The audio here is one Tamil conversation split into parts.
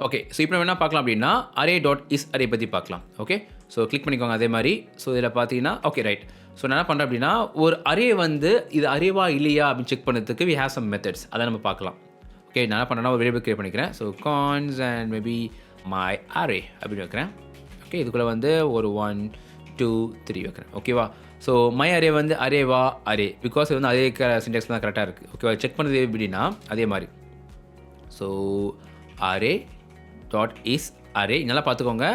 ஓகே, ஸோ இப்போ நம்ம என்ன பார்க்கலாம் அப்படின்னா array.isArray பற்றி பார்க்கலாம். ஓகே, ஸோ கிளிக் பண்ணிக்கோங்க அதே மாதிரி. ஸோ இதில் பார்த்தீங்கன்னா ஓகே ரைட். ஸோ நான் என்ன பண்ணுறேன் அப்படின்னா ஒரு அரே வந்து இது அரேவா இல்லையா அப்படின்னு செக் பண்ணுறதுக்கு we have some methods. அதை நம்ம பார்க்கலாம். ஓகே, நான் என்ன பண்ணுறேன்னா ஒரு வேரியபிள் கிரியேட் பண்ணிக்கிறேன். So cons and maybe my array அப்படின்னு வைக்கிறேன். ஓகே, இதுக்குள்ளே வந்து ஒரு 1 2 3 வைக்கிறேன். ஓகேவா? ஸோ மை அரே வந்து அரேவா அரே பிகாஸ் இது வந்து அதே சின்டெக்ஸ் தான் கரெக்டாக இருக்குது. ஓகேவா? செக் பண்ணுறது எப்படின்னா அதே மாதிரி. ஸோ array.isArray நல்லா பார்த்துக்கோங்க.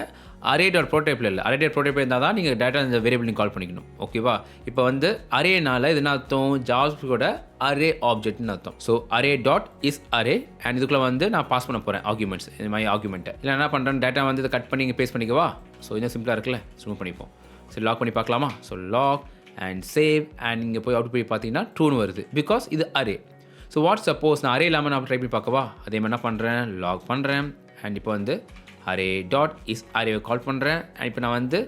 array.prototype இல்லை, array.prototype இருந்தால் தான் நீங்கள் டேட்டா இந்த வேரியபிள் நீங்கள் கால் பண்ணிக்கணும். ஓகேவா? இப்போ வந்து அரேனால இது என்ன அர்த்தம்? ஜாவாஸ்கிரிப்டோட அரே ஆப்ஜெக்ட்னு அர்த்தம். ஸோ array.isArray அண்ட் இதுக்குள்ளே வந்து நான் பாஸ் பண்ண போகிறேன் ஆர்குமெண்ட்ஸ், இந்த மாதிரி ஆர்குமெண்ட்டை. இல்லை என்ன பண்ணுறேன், டேட்டா வந்து இதை கட் பண்ணி இங்கே பேஸ்ட் பண்ணிக்கவா? ஸோ இன்னும் சிம்பிளாக இருக்குல்ல, ஸ்மூவ் பண்ணிப்போம். சரி, லாக் பண்ணி பார்க்கலாமா? So lock and save and இங்கே போய் அவுட் போய் பார்த்தீங்கன்னா ட்ரூன்னு வருது பிகாஸ் இது அரே. ஸோ வாட் சப்போஸ் நான் அரே இல்லாமல் நான் ட்ரை பண்ணி பார்க்கவா? அதே மாதிரி என்ன பண்ணுறேன், லாக் பண்ணுறேன் அண்ட் இப்போ வந்து array.isArray கால் பண்ணுறேன். அண்ட் இப்போ நான் வந்து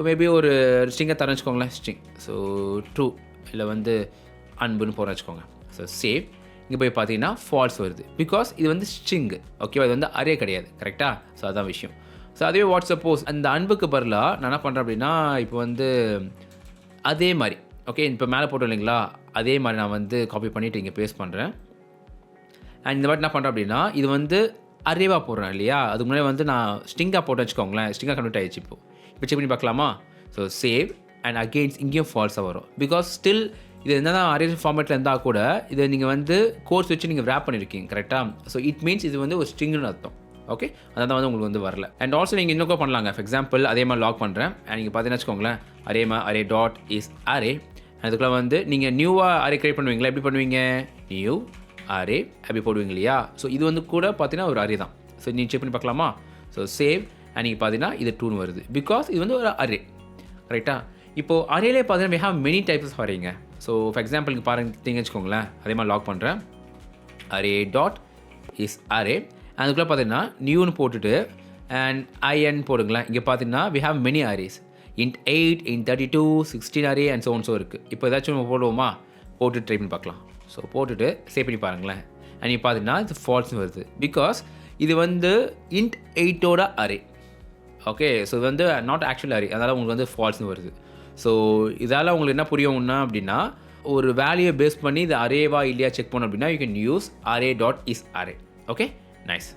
மேபி ஒரு ஸ்ட்ரிங்கை தரேன் வச்சுக்கோங்களேன், ஸ்ட்ரிங். ஸோ ட்ரூ இல்லை வந்து அன்புன்னு போகிறேன் வச்சுக்கோங்க. So save. இங்கே போய் பார்த்தீங்கன்னா ஃபால்ஸ் வருது பிகாஸ் இது வந்து ஸ்ட்ரிங்கு. ஓகேவா? இது வந்து அரே கிடையாது. கரெக்டாக? ஸோ அதான் விஷயம். ஸோ அதுவே வாட் சப்போஸ் அந்த அன்புக்கு பதிலாக நான் என்ன பண்ணுறேன் அப்படின்னா இப்போ வந்து அதே மாதிரி ஓகே இப்போ மேலே போட்டோம் இல்லைங்களா, அதே மாதிரி நான் வந்து காப்பி பண்ணிவிட்டு இங்கே பேஸ்ட் பண்ணுறேன். அண்ட் இந்த மாதிரி என்ன பண்ணுறேன் அப்படின்னா இது வந்து அரேவாக போடுறேன் இல்லையா, அதுக்கு முன்னாடி வந்து நான் ஸ்ட்ரிங்காக போட்டு வச்சுக்கோங்களேன். ஸ்ட்ரிங்காக கன்வெர்ட் ஆகிடுச்சு. இப்போ செக் பண்ணி பார்க்கலாமா? ஸோ சேவ் அண்ட் அகெயின்ஸ் இங்கேயும் ஃபால்ஸாக வரும் பிகாஸ் ஸ்டில் இது என்ன தான் அரே ஃபார்மேட்டில் இருந்தால் கூட இதை நீங்கள் வந்து கோர்ஸ் வச்சு நீங்கள் ரேப் பண்ணியிருக்கீங்க. கரெக்டாக? ஸோ இட் மீன்ஸ் இது வந்து ஒரு ஸ்ட்ரிங்னு அர்த்தம். ஓகே, அதான் வந்து உங்களுக்கு வந்து வரல. அண்ட் ஆல்சோ நீங்கள் இன்னும் பண்ணலாங்க. ஃபார் எக்ஸாம்பிள் அதே மாதிரி லாக் பண்ணுறேன் அண்ட் நீங்கள் பார்த்தீங்கன்னா வச்சுக்கோங்களேன் array.isArray அதுக்குள்ளே வந்து நீங்கள் நியூவாக அரே கிரியேட் பண்ணுவீங்களா? எப்படி பண்ணுவீங்க? நியூ அரே அப்படி போடுவீங்க இல்லையா? ஸோ இது வந்து கூட பார்த்தீங்கன்னா ஒரு அரே தான். ஸோ நீங்கள் செக் பண்ணி பார்க்கலாமா? ஸோ சேவ் அண்ட் நீங்கள் பார்த்தீங்கன்னா இது 2 வருது பிகாஸ் இது வந்து ஒரு அரே. கரெக்டாக? இப்போது அரேலே பார்த்தீங்கன்னா we have many types of அரேங்க. ஸோ ஃபார் எக்ஸாம்பிள் இங்கே பாருங்க வச்சுக்கோங்களேன், அதே மாதிரி லாக் பண்ணுறேன் array.isArray அதுக்குள்ளே பார்த்தீங்கன்னா நியூன்னு போட்டுட்டு அண்ட் IN போடுங்களேன். இங்கே பார்த்தீங்கன்னா we have many arrays int 8 int 32 16 array and so இருக்குது. இப்போ ஏதாச்சும் நம்ம போடுவோமா? போட்டு ட்ரை பண்ணி பார்க்கலாம். ஸோ போட்டுட்டு சேவ் பண்ணி பாருங்களேன். அண்ட் இப்போ பார்த்தீங்கன்னா இது ஃபால்ஸ்னு வருது பிகாஸ் இது வந்து int 8ஓட அரே. ஓகே, ஸோ இது வந்து நாட் ஆக்சுவல் அரே, அதனால் உங்களுக்கு வந்து ஃபால்ஸ்னு வருது. ஸோ இதால் உங்களுக்கு என்ன புரியும்னா அப்படின்னா ஒரு வேல்யூவை பேஸ் பண்ணி இது அரேவா இல்லையா செக் பண்ணோம் அப்படின்னா you can use array.isArray. Okay, nice.